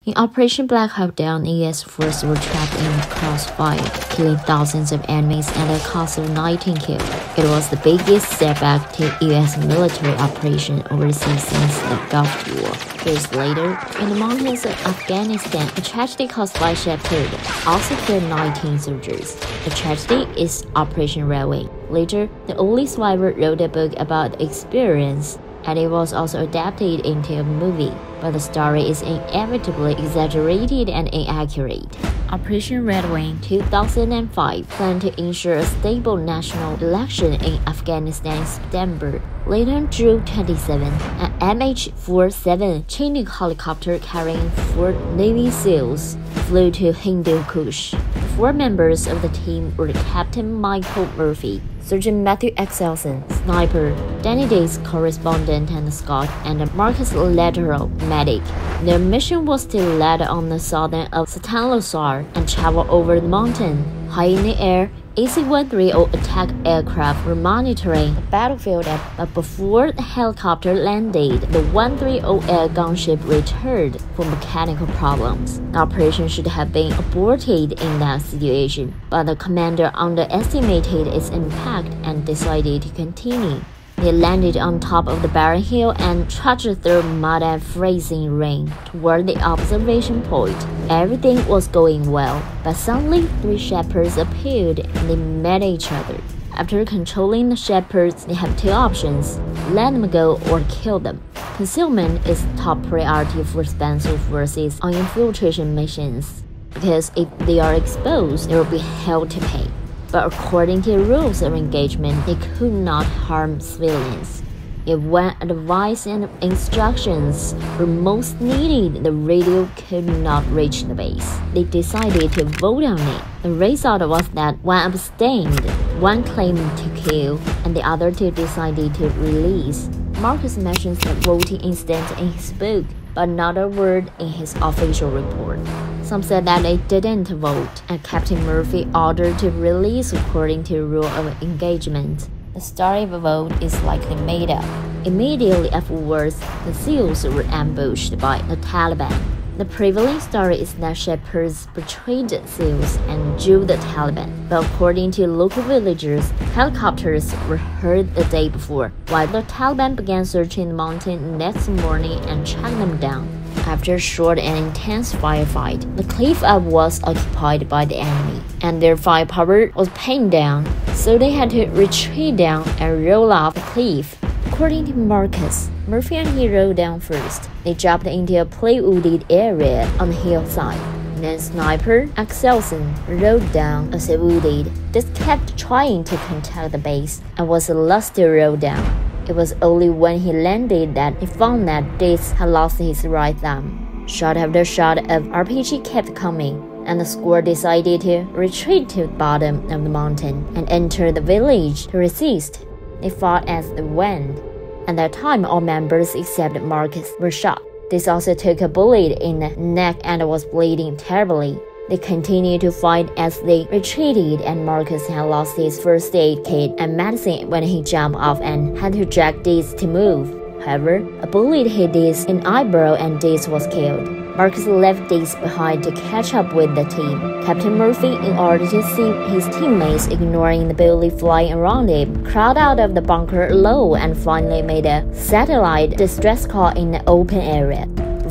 In Operation Black Hawk Down, US forces were trapped in crossfire, killing thousands of enemies at a cost of 19 killed. It was the biggest setback to US military operation overseas since the Gulf War. Years later, in the mountains of Afghanistan, a tragedy caused by Shepherd also killed 19 soldiers. The tragedy is Operation Railway. Later, the only survivor wrote a book about the experience, and it was also adapted into a movie, but the story is inevitably exaggerated and inaccurate. Operation Red Wing 2005 planned to ensure a stable national election in Afghanistan in September. Later on June 27, an MH-47 Chinook helicopter carrying 4 Navy SEALs flew to Hindu Kush. The 4 members of the team were Captain Michael Murphy, Sergeant Matthew Axelson, sniper, Danny Days correspondent and scout, and Marcus Lateral medic. Their mission was to land on the southern of Satanlosar and travel over the mountain. High in the air, AC-130 attack aircraft were monitoring the battlefield, but before the helicopter landed, the 130 air gunship returned for mechanical problems. The operation should have been aborted in that situation, but the commander underestimated its impact and decided to continue. They landed on top of the barren hill and trudged through mud and freezing rain toward the observation point. Everything was going well, but suddenly 3 shepherds appeared and they met each other. After controlling the shepherds, they have 2 options: let them go or kill them. Concealment is top priority for special forces on infiltration missions, because if they are exposed, they will be held to pay. But according to rules of engagement, they could not harm civilians. If when advice and instructions were most needed, the radio could not reach the base. They decided to vote on it. The result was that one abstained, one claimed to kill, and the other 2 decided to release. Marcus mentions the voting incident in his book, but not a word in his official report. Some said that they didn't vote, and Captain Murphy ordered to release according to rule of engagement. The story of the vote is likely made up. Immediately afterwards, the SEALs were ambushed by the Taliban. The prevailing story is that shepherds betrayed the SEALs and drew the Taliban, but according to local villagers, helicopters were heard the day before, while the Taliban began searching the mountain the next morning and tracked them down. After a short and intense firefight, the cliff up was occupied by the enemy, and their firepower was pinned down, so they had to retreat down and roll off the cliff. According to Marcus, Murphy and he rode down first. They jumped into a play-wooded area on the hillside. Then sniper Axelson rode down as it wooded. This kept trying to contact the base and was the last to roll down. It was only when he landed that he found that Dace had lost his right thumb. Shot after shot of RPG kept coming, and the squad decided to retreat to the bottom of the mountain and enter the village to resist. They fought as they went. At that time, all members except Marcus were shot. This also took a bullet in the neck and was bleeding terribly. They continued to fight as they retreated, and Marcus had lost his first aid kit and medicine when he jumped off and had to drag Dace to move. However, a bullet hit Dace in the eyebrow and Dace was killed. Marcus left Dace behind to catch up with the team. Captain Murphy, in order to see his teammates ignoring the bullet flying around him, crawled out of the bunker alone and finally made a satellite distress call in the open area.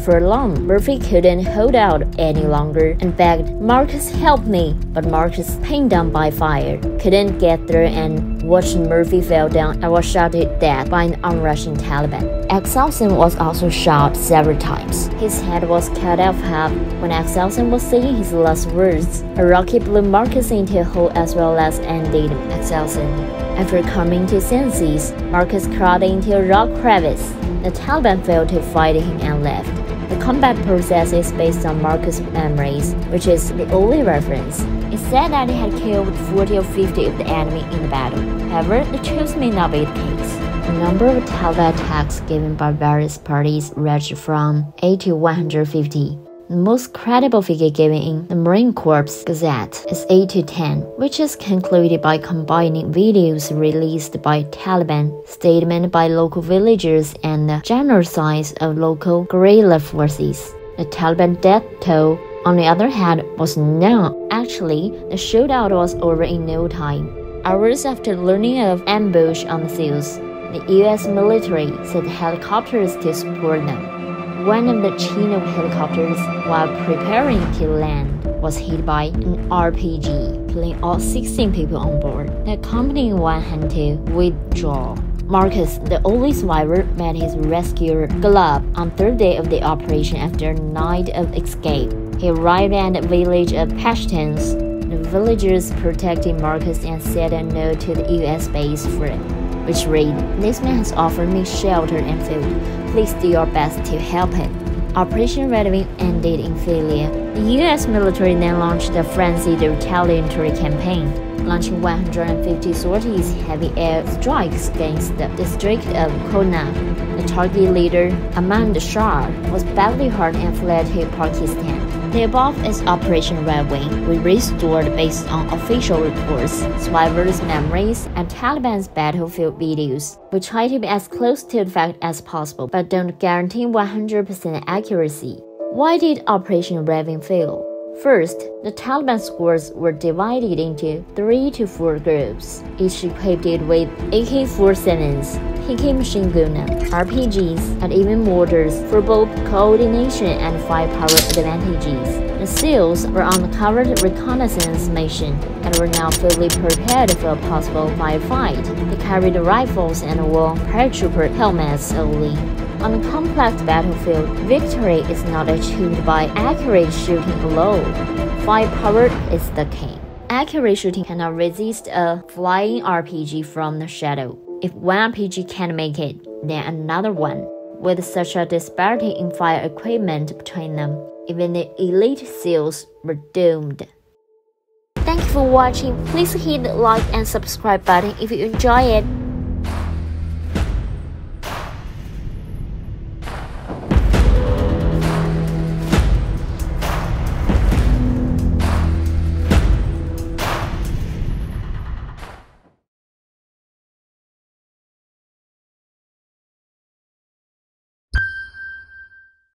For long, Murphy couldn't hold out any longer and begged, "Marcus, help me!" But Marcus, pinned down by fire, couldn't get through and watched Murphy fall down and was shot to death by an onrushing Taliban. Axelson was also shot several times. His head was cut off half. When Axelson was saying his last words, a rocket blew Marcus into a hole as well as ended Axelson. After coming to senses, Marcus crawled into a rock crevice. The Taliban failed to fight him and left. The combat process is based on Marcus' memories, which is the only reference. It said that he had killed 40 or 50 of the enemy in the battle. However, the truth may not be the case. The number of Taliban attacks given by various parties ranged from 8 to 150. The most credible figure given in the Marine Corps Gazette is 8 to 10, which is concluded by combining videos released by Taliban, statements by local villagers, and the general size of local guerrilla forces. The Taliban death toll, on the other hand, was none. Actually, the shootout was over in no time. Hours after learning of ambush on the SEALs, the U.S. military sent helicopters to support them. One of the Chinook helicopters, while preparing to land, was hit by an RPG, killing all 16 people on board. The accompanying one had to withdraw. Marcus, the only survivor, met his rescuer, Glub, on the third day of the operation after a night of escape. He arrived at the village of Pashtuns. The villagers protected Marcus and said a note to the U.S. base for him, which read, "This man has offered me shelter and food. Please do your best to help him." Operation Red Wing ended in failure. The U.S. military then launched a frenzied retaliatory campaign, launching 150 sorties, heavy air strikes against the district of Khulna. The target leader, Ahmad Shah, was badly hurt and fled to Pakistan. The above is Operation Red Wing. We restored based on official reports, survivors' memories, and Taliban's battlefield videos. We try to be as close to the fact as possible, but don't guarantee 100% accuracy. Why did Operation Red Wing fail? First, the Taliban squads were divided into 3 to 4 groups, each equipped with AK-47s, HK machine gun, RPGs, and even mortars for both coordination and firepower advantages. The SEALs were on a covert reconnaissance mission and were now fully prepared for a possible firefight. They carried rifles and wore paratrooper helmets only. On a complex battlefield, victory is not achieved by accurate shooting alone. Firepower is the key. Accurate shooting cannot resist a flying RPG from the shadow. If one RPG can't make it, then another one. With such a disparity in fire equipment between them, even the elite SEALs were doomed. Thank you for watching. Please hit the like and subscribe button if you enjoy it.